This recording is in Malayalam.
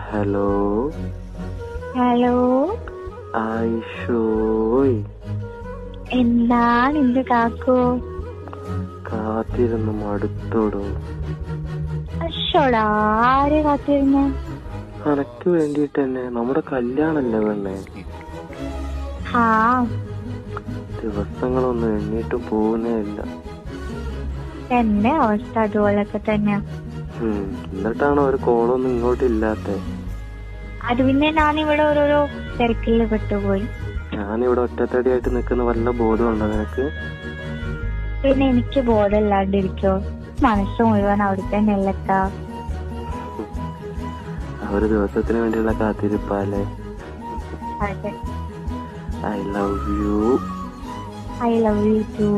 ഹലോ ഹലോ, ആയിഷോയ്, എന്താണ് എന്റെ കാക്കോ? കാത്തിരുന്ന് മടുത്തോടോ. അശ്ശോടാ, ആരെ കാത്തിരുന്ന? അനക്ക് വേണ്ടിട്ട് തന്നെ. നമ്മുടെ കല്യാണല്ലേ പെണ്ണെ. ഹാ, ദിവസങ്ങളൊന്നും എണ്ണീട്ട് പോകുന്നേ ഇല്ല. എന്റെ അവസ്ഥ അതുപോലൊക്കെ തന്നെയാ. എന്നിട്ടാണ് ഒരു കോളൊന്നും ഇങ്ങോട്ട് ഇല്ലാത്തെ. അത് പിന്നെ ഞാനിവിടെ ഓരോരോ തിരക്കിൽ പെട്ടുപോയി. ഞാനിവിടെ ഒറ്റത്തടിയായിട്ട് നിൽക്കുന്ന വല്ല ബോധമുണ്ടോ നിനക്ക്? പിന്നെ എനിക്ക് ബോധമില്ലാണ്ടിരിക്കോ? മനസ്സ് മുഴുവൻ അവിടെ തന്നെ അല്ലക്കാ. ആ ഒരു ദിവസത്തിന് വേണ്ടിയുള്ള കാത്തിരിപ്പാലേ. അതെ, I love you. I love you to.